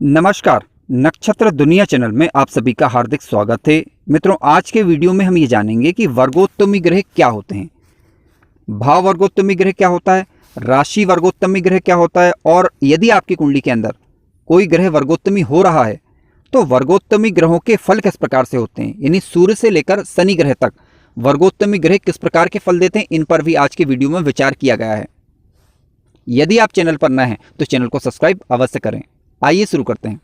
नमस्कार, नक्षत्र दुनिया चैनल में आप सभी का हार्दिक स्वागत है। मित्रों, आज के वीडियो में हम ये जानेंगे कि वर्गोत्तमी ग्रह क्या होते हैं, भाव वर्गोत्तमी ग्रह क्या होता है, राशि वर्गोत्तमी ग्रह क्या होता है, और यदि आपकी कुंडली के अंदर कोई ग्रह वर्गोत्तमी हो रहा है तो वर्गोत्तमी ग्रहों के फल किस प्रकार से होते हैं, यानी सूर्य से लेकर शनि ग्रह तक वर्गोत्तमी ग्रह किस प्रकार के फल देते हैं, इन पर भी आज के वीडियो में विचार किया गया है। यदि आप चैनल पर नए हैं तो चैनल को सब्सक्राइब अवश्य करें। आइए शुरू करते हैं।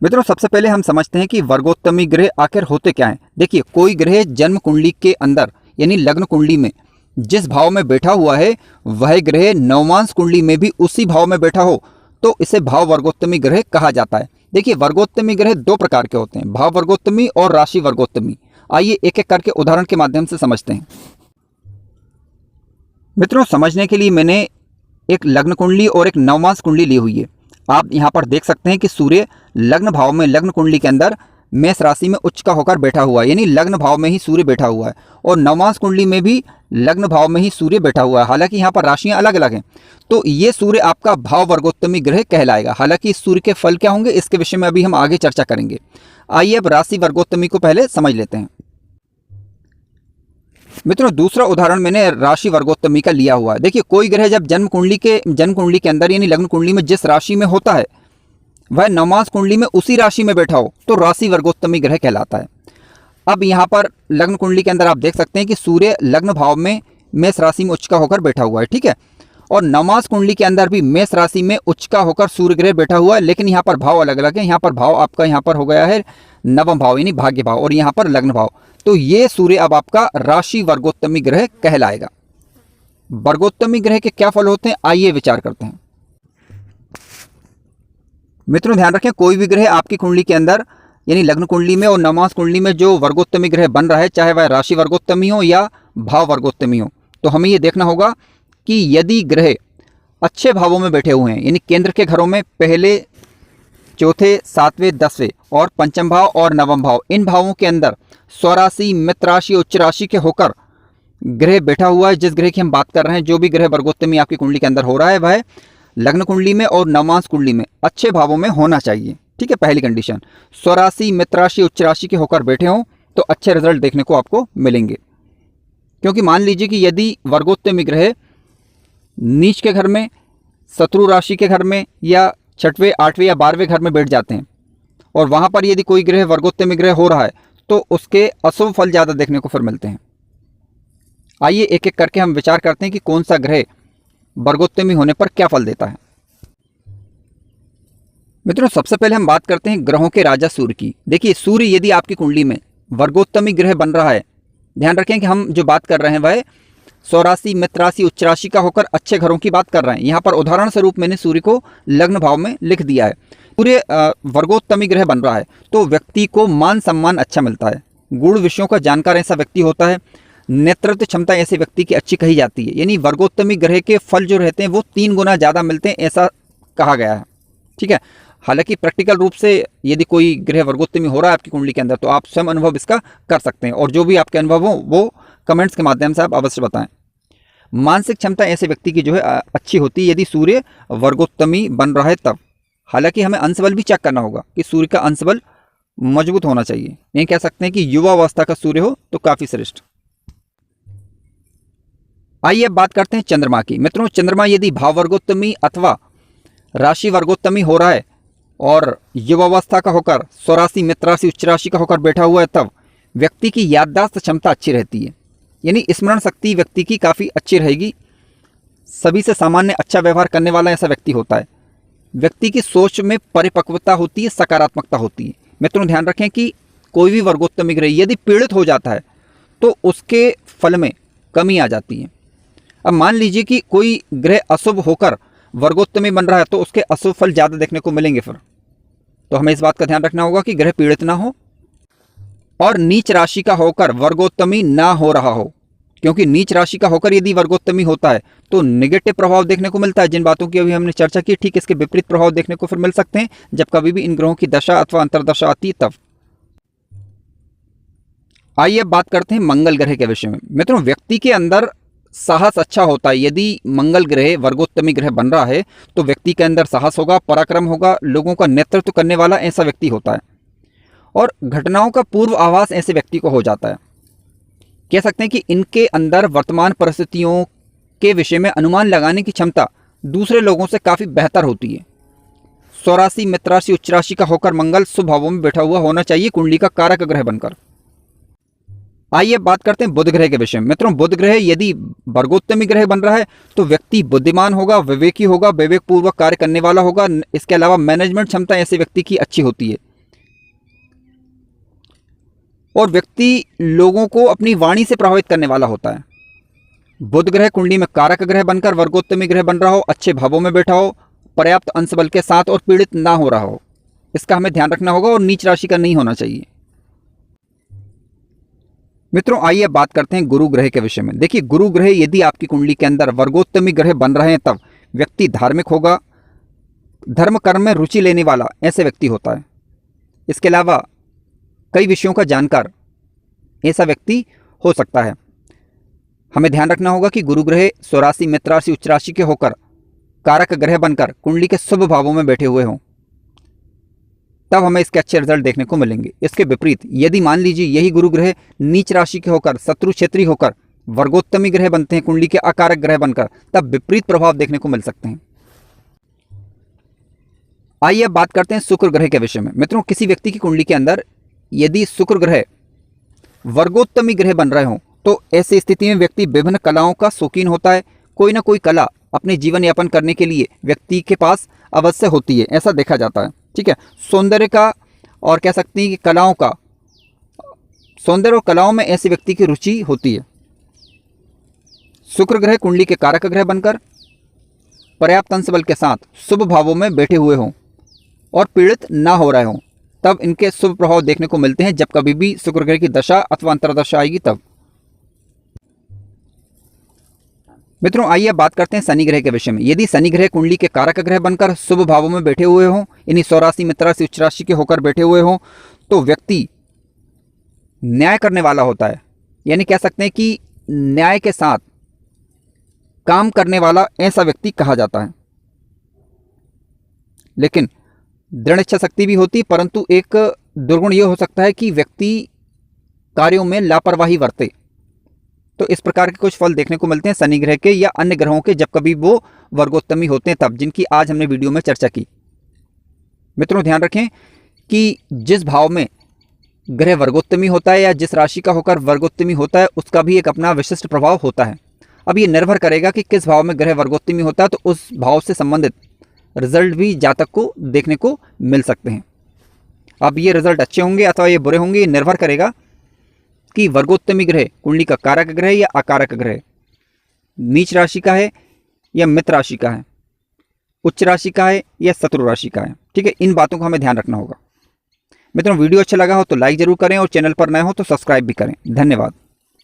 मित्रों, सबसे पहले हम समझते हैं कि वर्गोत्तमी ग्रह आखिर होते क्या हैं। देखिए, कोई ग्रह जन्म कुंडली के अंदर यानी लग्न कुंडली में जिस भाव में बैठा हुआ है वह ग्रह नवमांश कुंडली में भी उसी भाव में बैठा हो तो इसे भाव वर्गोत्तमी ग्रह कहा जाता है। देखिए, वर्गोत्तमी ग्रह दो प्रकार के होते हैं, भाव वर्गोत्तमी और राशि वर्गोत्तमी। आइए एक एक करके उदाहरण के माध्यम से समझते हैं। मित्रों, समझने के लिए मैंने एक लग्न कुंडली और एक नवमांश कुंडली ली हुई है। आप यहाँ पर देख सकते हैं कि सूर्य लग्न भाव में लग्न कुंडली के अंदर मेष राशि में उच्च का होकर बैठा हुआ है, यानी लग्न भाव में ही सूर्य बैठा हुआ है, और नवमांश कुंडली में भी लग्न भाव में ही सूर्य बैठा हुआ है। हालांकि यहाँ पर राशियाँ अलग अलग हैं, तो ये सूर्य आपका भाव वर्गोत्तमी ग्रह कहलाएगा। हालांकि इस सूर्य के फल क्या होंगे इसके विषय में अभी हम आगे चर्चा करेंगे। आइए अब राशि वर्गोत्तमी को पहले समझ लेते हैं। मित्रों, दूसरा उदाहरण मैंने राशि वर्गोत्तमी का लिया हुआ है। देखिए, कोई ग्रह जब जन्म कुंडली के अंदर यानी लग्न कुंडली में जिस राशि में होता है वह नवमांश कुंडली में उसी राशि में बैठा हो तो राशि वर्गोत्तमी ग्रह कहलाता है। अब यहाँ पर लग्न कुंडली के अंदर आप देख सकते हैं कि सूर्य लग्न भाव में मेष राशि में उच्च का होकर बैठा हुआ है, ठीक है, और नवमांश कुंडली के अंदर भी मेष राशि में उच्च का होकर सूर्य ग्रह बैठा हुआ है, लेकिन यहाँ पर भाव अलग अलग है। यहाँ पर भाव आपका यहाँ पर हो गया है नवम भाव यानी भाग्य भाव, और यहाँ पर लग्न भाव, तो ये सूर्य अब आपका राशि वर्गोत्तमी ग्रह कहलाएगा। वर्गोत्तमी ग्रह के क्या फल होते हैं, आइए विचार करते हैं। मित्रों, ध्यान रखें, कोई भी ग्रह आपकी कुंडली के अंदर यानी लग्न कुंडली में और नवमांश कुंडली में जो वर्गोत्तमी ग्रह बन रहा है, चाहे वह राशि वर्गोत्तमी हो या भाव वर्गोत्तमी हो, तो हमें ये देखना होगा कि यदि ग्रह अच्छे भावों में बैठे हुए हैं यानी केंद्र के घरों में पहले, चौथे, सातवें, 10वें और पंचम भाव और नवम भाव, इन भावों के अंदर स्वराशि, मित्र राशि, उच्च राशि के होकर ग्रह बैठा हुआ है, जिस ग्रह की हम बात कर रहे हैं, जो भी ग्रह वर्गोत्तमी आपकी कुंडली के अंदर हो रहा है वह लग्न कुंडली में और नवमांश कुंडली में अच्छे भावों में होना चाहिए, ठीक है। पहली कंडीशन, स्वराशि, मित्र राशि, उच्च राशि के होकर बैठे हों तो अच्छे रिजल्ट देखने को आपको मिलेंगे। क्योंकि मान लीजिए कि यदि वर्गोत्तमी ग्रह नीच के घर में, शत्रु राशि के घर में या छठवें, 8वें या 12वें घर में बैठ जाते हैं और वहाँ पर यदि कोई ग्रह वर्गोत्तमी ग्रह हो रहा है तो उसके अशुभ फल ज़्यादा देखने को फिर मिलते हैं। आइए एक एक करके हम विचार करते हैं कि कौन सा ग्रह वर्गोत्तमी होने पर क्या फल देता है। मित्रों, सबसे पहले हम बात करते हैं ग्रहों के राजा सूर्य की। देखिए, सूर्य यदि आपकी कुंडली में वर्गोत्तमी ग्रह बन रहा है, ध्यान रखें कि हम जो बात कर रहे हैं वह स्वराशि, मित्र राशि, उच्च राशि का होकर अच्छे घरों की बात कर रहे हैं। यहाँ पर उदाहरण स्वरूप मैंने सूर्य को लग्न भाव में लिख दिया है। सूर्य वर्गोत्तमी ग्रह बन रहा है तो व्यक्ति को मान सम्मान अच्छा मिलता है, गुण विषयों का जानकार ऐसा व्यक्ति होता है, नेतृत्व क्षमता ऐसे व्यक्ति की अच्छी कही जाती है। यानी वर्गोत्तमी ग्रह के फल जो रहते हैं वो 3 गुना ज़्यादा मिलते हैं, ऐसा कहा गया है, ठीक है। हालांकि प्रैक्टिकल रूप से यदि कोई ग्रह वर्गोत्तमी हो रहा है आपकी कुंडली के अंदर तो आप स्वयं अनुभव इसका कर सकते हैं, और जो भी आपके अनुभव हो वो कमेंट्स के माध्यम से आप अवश्य बताएं। मानसिक क्षमता ऐसे व्यक्ति की जो है अच्छी होती है यदि सूर्य वर्गोत्तमी बन रहा है तब। हालांकि हमें अंशबल भी चेक करना होगा कि सूर्य का अंशबल मजबूत होना चाहिए, नहीं कह सकते हैं कि युवा अवस्था का सूर्य हो तो काफ़ी श्रेष्ठ। आइए अब बात करते हैं चंद्रमा की। मित्रों, चंद्रमा यदि भाव वर्गोत्तमी अथवा राशि वर्गोत्तमी हो रहा है और युवावस्था का होकर स्वराशि, मित्र राशि, उच्च राशि का होकर बैठा हुआ है तब व्यक्ति की याददाश्त क्षमता अच्छी रहती है, यानी स्मरण शक्ति व्यक्ति की काफ़ी अच्छी रहेगी, सभी से सामान्य अच्छा व्यवहार करने वाला ऐसा व्यक्ति होता है, व्यक्ति की सोच में परिपक्वता होती है, सकारात्मकता होती है। मित्रों, ध्यान रखें कि कोई भी वर्गोत्तमी ग्रह यदि पीड़ित हो जाता है तो उसके फल में कमी आ जाती है। अब मान लीजिए कि कोई ग्रह अशुभ होकर वर्गोत्तमी बन रहा है तो उसके अशुभ फल ज़्यादा देखने को मिलेंगे फिर, तो हमें इस बात का ध्यान रखना होगा कि ग्रह पीड़ित ना हो और नीच राशि का होकर वर्गोत्तमी ना हो रहा हो, क्योंकि नीच राशि का होकर यदि वर्गोत्तमी होता है तो नेगेटिव प्रभाव देखने को मिलता है। जिन बातों की अभी हमने चर्चा की, ठीक इसके विपरीत प्रभाव देखने को फिर मिल सकते हैं जब कभी भी इन ग्रहों की दशा अथवा अंतर्दशा आती है तब। आइए अब बात करते हैं मंगल ग्रह के विषय में। मित्रों, व्यक्ति के अंदर साहस अच्छा होता है। यदि मंगल ग्रह वर्गोत्तमी ग्रह बन रहा है तो व्यक्ति के अंदर साहस होगा, पराक्रम होगा, लोगों का नेतृत्व करने वाला ऐसा व्यक्ति होता है और घटनाओं का पूर्व आभास ऐसे व्यक्ति को हो जाता है। कह सकते हैं कि इनके अंदर वर्तमान परिस्थितियों के विषय में अनुमान लगाने की क्षमता दूसरे लोगों से काफ़ी बेहतर होती है। स्वराशि, मित्र राशि, उच्च राशि का होकर मंगल शुभ भावों में बैठा हुआ होना चाहिए कुंडली का कारक ग्रह बनकर। आइए बात करते हैं बुध ग्रह के विषय में। मित्रों, बुध ग्रह यदि वर्गोत्तमी ग्रह बन रहा है तो व्यक्ति बुद्धिमान होगा, विवेकी होगा, विवेकपूर्वक कार्य करने वाला होगा। इसके अलावा मैनेजमेंट क्षमता ऐसे व्यक्ति की अच्छी होती है और व्यक्ति लोगों को अपनी वाणी से प्रभावित करने वाला होता है। बुध ग्रह कुंडली में कारक ग्रह बनकर वर्गोत्तमी ग्रह बन रहा हो, अच्छे भावों में बैठा हो, पर्याप्त अंश बल के साथ और पीड़ित ना हो रहा हो, इसका हमें ध्यान रखना होगा और नीच राशि का नहीं होना चाहिए। मित्रों, आइए बात करते हैं गुरु ग्रह के विषय में। देखिए, गुरु ग्रह यदि आपकी कुंडली के अंदर वर्गोत्तमी ग्रह बन रहे हैं तब व्यक्ति धार्मिक होगा, धर्म कर्म में रुचि लेने वाला ऐसे व्यक्ति होता है। इसके अलावा कई विषयों का जानकार ऐसा व्यक्ति हो सकता है। हमें ध्यान रखना होगा कि गुरु ग्रह स्वराशि, मित्र राशि, उच्च राशि के होकर कारक ग्रह बनकर कुंडली के शुभ भावों में बैठे हुए हों, तब हमें इसके अच्छे रिजल्ट देखने को मिलेंगे। इसके विपरीत यदि मान लीजिए यही गुरु ग्रह नीच राशि के होकर, शत्रु क्षेत्री होकर वर्गोत्तमी ग्रह बनते हैं कुंडली के अकारक ग्रह बनकर, तब विपरीत प्रभाव देखने को मिल सकते हैं। आइए अब बात करते हैं शुक्र ग्रह के विषय में। मित्रों, किसी व्यक्ति की कुंडली के अंदर यदि शुक्र ग्रह वर्गोत्तमी ग्रह बन रहे हों तो ऐसी स्थिति में व्यक्ति विभिन्न कलाओं का शौकीन होता है। कोई ना कोई कला अपने जीवन यापन करने के लिए व्यक्ति के पास अवश्य होती है, ऐसा देखा जाता है। ठीक है, सौंदर्य का और कह सकते हैं कि कलाओं का, सौंदर्य और कलाओं में ऐसे व्यक्ति की रुचि होती है। शुक्र ग्रह कुंडली के कारक ग्रह बनकर पर्याप्त अंश बल के साथ शुभ भावों में बैठे हुए हों और पीड़ित ना हो रहे हों, तब इनके शुभ प्रभाव देखने को मिलते हैं। जब कभी भी शुक्र ग्रह की दशा अथवा अंतर्दशा आएगी तब। मित्रों, आइए बात करते हैं शनि ग्रह के विषय में। यदि शनि ग्रह कुंडली के कारक ग्रह बनकर शुभ भावों में बैठे हुए हों, यानी स्वराशि, मित्र राशि, उच्च राशि के होकर बैठे हुए हों, तो व्यक्ति न्याय करने वाला होता है। यानी कह सकते हैं कि न्याय के साथ काम करने वाला ऐसा व्यक्ति कहा जाता है। लेकिन दृढ़ इच्छा शक्ति भी होती है, परंतु एक दुर्गुण यह हो सकता है कि व्यक्ति कार्यों में लापरवाही बरते। तो इस प्रकार के कुछ फल देखने को मिलते हैं शनि ग्रह के या अन्य ग्रहों के जब कभी वो वर्गोत्तमी होते हैं तब, जिनकी आज हमने वीडियो में चर्चा की। मित्रों, ध्यान रखें कि जिस भाव में ग्रह वर्गोत्तमी होता है या जिस राशि का होकर वर्गोत्तमी होता है उसका भी एक अपना विशिष्ट प्रभाव होता है। अब ये निर्भर करेगा कि किस भाव में ग्रह वर्गोत्तमी होता है, तो उस भाव से संबंधित रिजल्ट भी जातक को देखने को मिल सकते हैं। अब ये रिजल्ट अच्छे होंगे अथवा ये बुरे होंगे, ये निर्भर करेगा कि वर्गोत्तमी ग्रह कुंडली का कारक ग्रह या अकारक ग्रह नीच राशि का है या मित्र राशि का है, उच्च राशि का है या शत्रु राशि का है। ठीक है, इन बातों का हमें ध्यान रखना होगा। मित्रों, वीडियो अच्छा लगा हो तो लाइक जरूर करें और चैनल पर नए हो तो सब्सक्राइब भी करें। धन्यवाद।